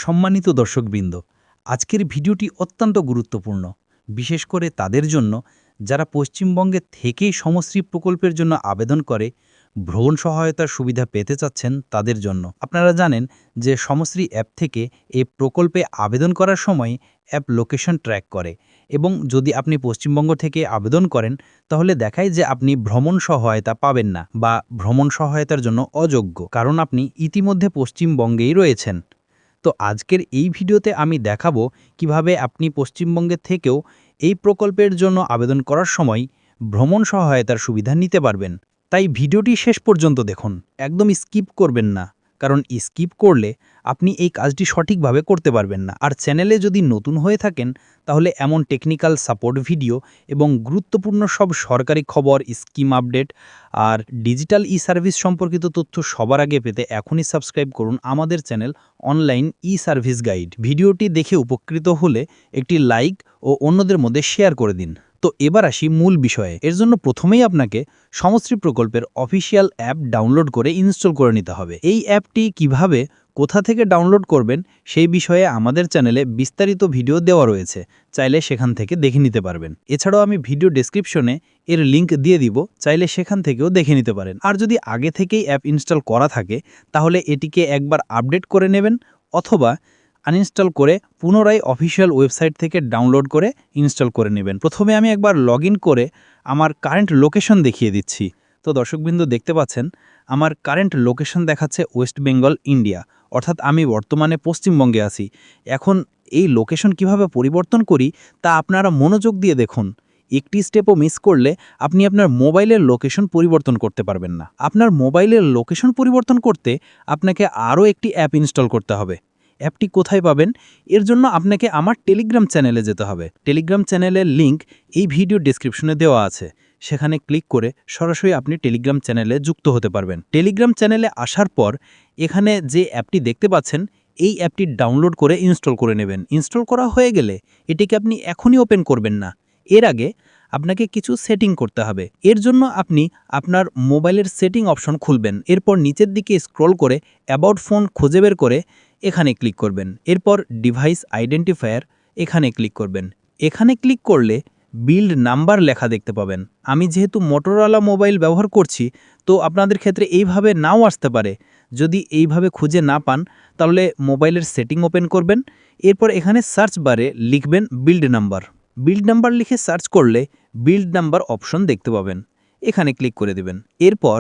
সম্মানিত দর্শকবৃন্দ, আজকের ভিডিওটি অত্যন্ত গুরুত্বপূর্ণ, বিশেষ করে তাদের জন্য যারা পশ্চিমবঙ্গে থেকেই সমশ্রী প্রকল্পের জন্য আবেদন করে ভ্রমণ সহায়তার সুবিধা পেতে চাচ্ছেন তাদের জন্য। আপনারা জানেন যে সমশ্রী অ্যাপ থেকে এই প্রকল্পে আবেদন করার সময় অ্যাপ লোকেশন ট্র্যাক করে এবং যদি আপনি পশ্চিমবঙ্গ থেকে আবেদন করেন তাহলে দেখায় যে আপনি ভ্রমণ সহায়তা পাবেন না বা ভ্রমণ সহায়তার জন্য অযোগ্য, কারণ আপনি ইতিমধ্যে পশ্চিমবঙ্গেই রয়েছেন। তো আজকের এই ভিডিওতে আমি দেখাবো কিভাবে আপনি পশ্চিমবঙ্গের থেকেও এই প্রকল্পের জন্য আবেদন করার সময় ভ্রমণ সহায়তার সুবিধা নিতে পারবেন। তাই ভিডিওটি শেষ পর্যন্ত দেখুন, একদম স্কিপ করবেন না, কারণ স্কিপ করলে আপনি এই কাজটি সঠিকভাবে করতে পারবেন না। আর চ্যানেলে যদি নতুন হয়ে থাকেন তাহলে এমন টেকনিক্যাল সাপোর্ট ভিডিও এবং গুরুত্বপূর্ণ সব সরকারি খবর, স্কিম আপডেট আর ডিজিটাল সার্ভিস সম্পর্কিত তথ্য সবার আগে পেতে এখনই সাবস্ক্রাইব করুন আমাদের চ্যানেল অনলাইন সার্ভিস গাইড। ভিডিওটি দেখে উপকৃত হলে একটি লাইক ও অন্যদের মধ্যে শেয়ার করে দিন। তো এবার আসি মূল বিষয়ে। এর জন্য প্রথমেই আপনাকে সমশ্রী প্রকল্পের অফিসিয়াল অ্যাপ ডাউনলোড করে ইনস্টল করে নিতে হবে। এই অ্যাপটি কিভাবে, কোথা থেকে ডাউনলোড করবেন সেই বিষয়ে আমাদের চ্যানেলে বিস্তারিত ভিডিও দেওয়া রয়েছে, চাইলে সেখান থেকে দেখে নিতে পারবেন। এছাড়াও আমি ভিডিও ডেসক্রিপশনে এর লিঙ্ক দিয়ে দিব, চাইলে সেখান থেকেও দেখে নিতে পারেন। আর যদি আগে থেকেই অ্যাপ ইনস্টল করা থাকে তাহলে এটিকে একবার আপডেট করে নেবেন অথবা আনইনস্টল করে পুনরায় অফিসিয়াল ওয়েবসাইট থেকে ডাউনলোড করে ইনস্টল করে নেবেন। প্রথমে আমি একবার লগ করে আমার কারেন্ট লোকেশন দেখিয়ে দিচ্ছি। তো দর্শকবৃন্দ দেখতে পাচ্ছেন আমার কারেন্ট লোকেশন দেখাচ্ছে ওয়েস্ট বেঙ্গল, ইন্ডিয়া, অর্থাৎ আমি বর্তমানে পশ্চিমবঙ্গে আছি। এখন এই লোকেশন কিভাবে পরিবর্তন করি তা আপনারা মনোযোগ দিয়ে দেখুন। একটি স্টেপও মিস করলে আপনি আপনার মোবাইলের লোকেশন পরিবর্তন করতে পারবেন না। আপনার মোবাইলের লোকেশন পরিবর্তন করতে আপনাকে আরও একটি অ্যাপ ইনস্টল করতে হবে। অ্যাপটি কোথায় পাবেন? এর জন্য আপনাকে আমার টেলিগ্রাম চ্যানেলে যেতে হবে। টেলিগ্রাম চ্যানেলের লিঙ্ক এই ভিডিও ডেসক্রিপশনে দেওয়া আছে, সেখানে ক্লিক করে সরাসরি আপনি টেলিগ্রাম চ্যানেলে যুক্ত হতে পারবেন। টেলিগ্রাম চ্যানেলে আসার পর এখানে যে অ্যাপটি দেখতে পাচ্ছেন এই অ্যাপটি ডাউনলোড করে ইনস্টল করে নেবেন। ইনস্টল করা হয়ে গেলে এটিকে আপনি এখনই ওপেন করবেন না, এর আগে আপনাকে কিছু সেটিং করতে হবে। এর জন্য আপনি আপনার মোবাইলের সেটিং অপশন খুলবেন, এরপর নিচের দিকে স্ক্রল করে অ্যাবাউট ফোন খুঁজে বের করে এখানে ক্লিক করবেন। এরপর ডিভাইস আইডেন্টিফায়ার এখানে ক্লিক করবেন। এখানে ক্লিক করলে বিল্ড নাম্বার লেখা দেখতে পাবেন। আমি যেহেতু মোটরোলা মোবাইল ব্যবহার করছি তো আপনাদের ক্ষেত্রে এইভাবে নাও আসতে পারে। যদি এইভাবে খুঁজে না পান তাহলে মোবাইলের সেটিং ওপেন করবেন, এরপর এখানে সার্চ বারে লিখবেন বিল্ড নাম্বার। বিল্ড নাম্বার লিখে সার্চ করলে বিল্ড নাম্বার অপশন দেখতে পাবেন, এখানে ক্লিক করে দেবেন। এরপর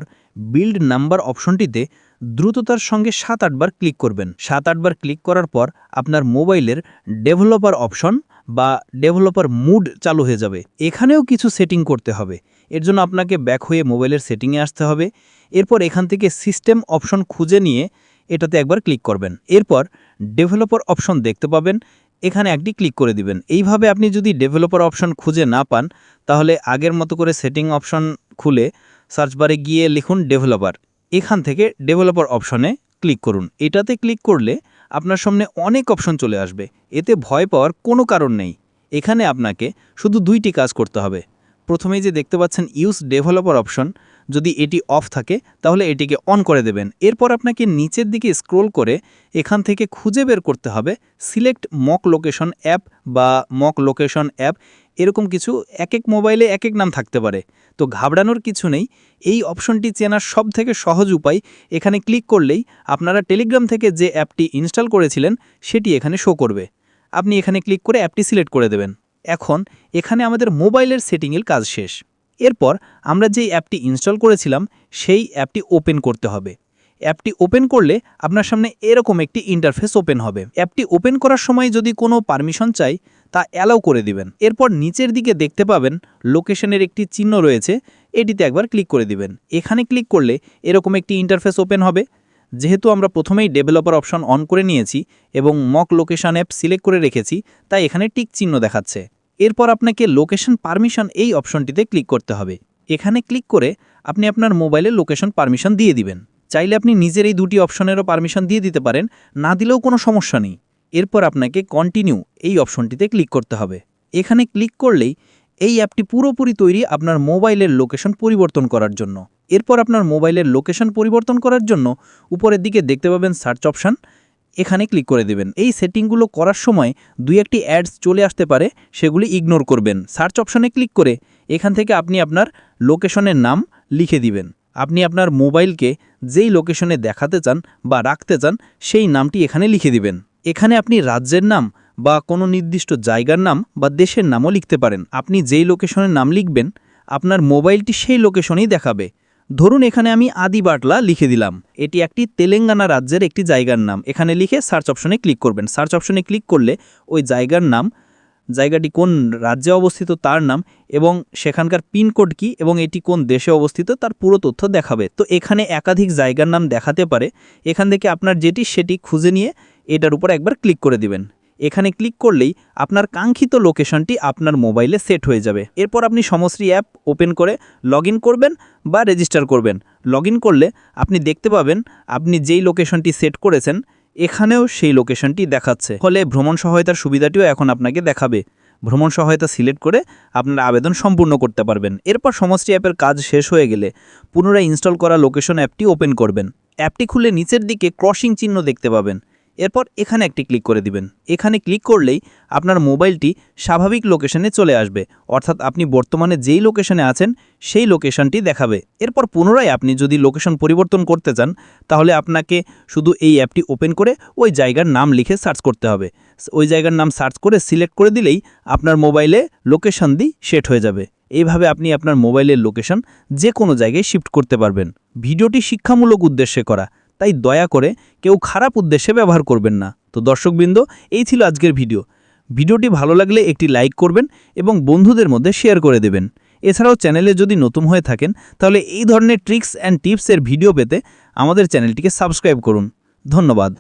বিল্ড নাম্বার অপশনটিতে দ্রুততার সঙ্গে 7-8 বার ক্লিক করবেন। 7-8 বার ক্লিক করার পর আপনার মোবাইলের ডেভেলপার অপশন বা ডেভেলপার মুড চালু হয়ে যাবে। এখানেও কিছু সেটিং করতে হবে, এর জন্য আপনাকে ব্যাক হয়ে মোবাইলের সেটিংয়ে আসতে হবে। এরপর এখান থেকে সিস্টেম অপশন খুঁজে নিয়ে এটাতে একবার ক্লিক করবেন। এরপর ডেভেলপার অপশন দেখতে পাবেন, এখানে একটি ক্লিক করে দিবেন। এইভাবে আপনি যদি ডেভেলপার অপশন খুঁজে না পান তাহলে আগের মতো করে সেটিং অপশন খুলে সার্চ বারে গিয়ে লিখুন ডেভেলপার, এখান থেকে ডেভেলপার অপশনে ক্লিক করুন। এটাতে ক্লিক করলে আপনার সামনে অনেক অপশন চলে আসবে, এতে ভয় পাওয়ার কোনো কারণ নেই। এখানে আপনাকে শুধু 2টি কাজ করতে হবে। প্রথমেই যে দেখতে পাচ্ছেন ইউজ ডেভেলপার অপশন, যদি এটি অফ থাকে তাহলে এটিকে অন করে দেবেন। এরপর আপনাকে নিচের দিকে স্ক্রোল করে এখান থেকে খুঁজে বের করতে হবে সিলেক্ট মক লোকেশন অ্যাপ বা মক লোকেশন অ্যাপ, এরকম কিছু এক এক মোবাইলে এক এক নাম থাকতে পারে। তো ঘাবড়ানোর কিছু নেই, এই অপশনটি চেনার সবথেকে সহজ উপায় এখানে ক্লিক করলেই আপনারা টেলিগ্রাম থেকে যে অ্যাপটি ইনস্টল করেছিলেন সেটি এখানে শো করবে। আপনি এখানে ক্লিক করে অ্যাপটি সিলেক্ট করে দেবেন। এখন এখানে আমাদের মোবাইলের সেটিংয়ের কাজ শেষ। এরপর আমরা যেই অ্যাপটি ইনস্টল করেছিলাম সেই অ্যাপটি ওপেন করতে হবে। অ্যাপটি ওপেন করলে আপনার সামনে এরকম একটি ইন্টারফেস ওপেন হবে। অ্যাপটি ওপেন করার সময় যদি কোনো পারমিশন চাই তা অ্যালাউ করে দিবেন। এরপর নিচের দিকে দেখতে পাবেন লোকেশনের একটি চিহ্ন রয়েছে, এটিতে একবার ক্লিক করে দিবেন। এখানে ক্লিক করলে এরকম একটি ইন্টারফেস ওপেন হবে। যেহেতু আমরা প্রথমেই ডেভেলপার অপশন অন করে নিয়েছি এবং মক লোকেশন অ্যাপ সিলেক্ট করে রেখেছি তাই এখানে টিক চিহ্ন দেখাচ্ছে। এরপর আপনাকে লোকেশন পারমিশন এই অপশনটিতে ক্লিক করতে হবে। এখানে ক্লিক করে আপনি আপনার মোবাইলে লোকেশন পারমিশন দিয়ে দিবেন। চাইলে আপনি নিজের এই 2টি অপশনেরও পারমিশন দিয়ে দিতে পারেন, না দিলেও কোনো সমস্যা নেই। এরপর আপনাকে কন্টিনিউ এই অপশনটিতে ক্লিক করতে হবে। এখানে ক্লিক করলেই এই অ্যাপটি পুরোপুরি তৈরি আপনার মোবাইলের লোকেশন পরিবর্তন করার জন্য। এরপর আপনার মোবাইলের লোকেশন পরিবর্তন করার জন্য উপরের দিকে দেখতে পাবেন সার্চ অপশন, এখানে ক্লিক করে দেবেন। এই সেটিংগুলো করার সময় দুই একটি অ্যাডস চলে আসতে পারে, সেগুলি ইগনোর করবেন। সার্চ অপশনে ক্লিক করে এখান থেকে আপনি আপনার লোকেশনের নাম লিখে দিবেন। আপনি আপনার মোবাইলকে যেই লোকেশনে দেখাতে চান বা রাখতে চান সেই নামটি এখানে লিখে দিবেন। এখানে আপনি রাজ্যের নাম বা কোনো নির্দিষ্ট জায়গার নাম বা দেশের নামও লিখতে পারেন। আপনি যেই লোকেশনের নাম লিখবেন আপনার মোবাইলটি সেই লোকেশনেই দেখাবে। ধরুন এখানে আমি আদিবাটলা লিখে দিলাম। এটি একটি তেলেঙ্গানা রাজ্যের একটি জায়গার নাম। এখানে লিখে সার্চ অপশনে ক্লিক করবেন। সার্চ অপশনে ক্লিক করলে ওই জায়গার নাম, জায়গাটি কোন রাজ্যে অবস্থিত তার নাম এবং সেখানকার পিনকোড কী এবং এটি কোন দেশে অবস্থিত তার পুরো তথ্য দেখাবে। তো এখানে একাধিক জায়গার নাম দেখাতে পারে। এখান থেকে আপনার যেটি সেটি খুঁজে নিয়ে এটার উপর একবার ক্লিক করে দিবেন। এখানে ক্লিক করলেই আপনার কাঙ্ক্ষিত লোকেশনটি আপনার মোবাইলে সেট হয়ে যাবে। এরপর আপনি সমশ্রী অ্যাপ ওপেন করে লগইন করবেন বা রেজিস্টার করবেন। লগইন করলে আপনি দেখতে পাবেন আপনি যেই লোকেশনটি সেট করেছেন এখানেও সেই লোকেশনটি দেখাচ্ছে। ফলে ভ্রমণ সহায়তার সুবিধাটিও এখন আপনাকে দেখাবে। ভ্রমণ সহায়তা সিলেক্ট করে আপনার আবেদন সম্পূর্ণ করতে পারবেন। এরপর সমশ্রী অ্যাপের কাজ শেষ হয়ে গেলে পুনরায় ইনস্টল করা লোকেশন অ্যাপটি ওপেন করবেন। অ্যাপটি খুলে নিচের দিকে ক্রসিং চিহ্ন দেখতে পাবেন। এরপর এখানে একটি ক্লিক করে দিবেন। এখানে ক্লিক করলেই আপনার মোবাইলটি স্বাভাবিক লোকেশনে চলে আসবে, অর্থাৎ আপনি বর্তমানে যেই লোকেশনে আছেন সেই লোকেশনটি দেখাবে। এরপর পুনরায় আপনি যদি লোকেশন পরিবর্তন করতে চান তাহলে আপনাকে শুধু এই অ্যাপটি ওপেন করে ওই জায়গার নাম লিখে সার্চ করতে হবে। ওই জায়গার নাম সার্চ করে সিলেক্ট করে দিলেই আপনার মোবাইলে লোকেশন সেট হয়ে যাবে। এইভাবে আপনি আপনার মোবাইলের লোকেশন যে কোনো জায়গায় শিফট করতে পারবেন। ভিডিওটি শিক্ষামূলক উদ্দেশ্যে করা, তাই দয়া করে কেউ খারাপ উদ্দেশ্যে ব্যবহার করবেন না। তো দর্শকবৃন্দ, এই ছিল আজকের ভিডিওটি ভালো লাগলে একটি লাইক করবেন এবং বন্ধুদের মধ্যে শেয়ার করে দেবেন। এছাড়াও চ্যানেলে যদি নতুন হয়ে থাকেন তাহলে এই ধরনের ট্রিক্স অ্যান্ড টিপসের ভিডিও পেতে আমাদের চ্যানেলটিকে সাবস্ক্রাইব করুন। ধন্যবাদ।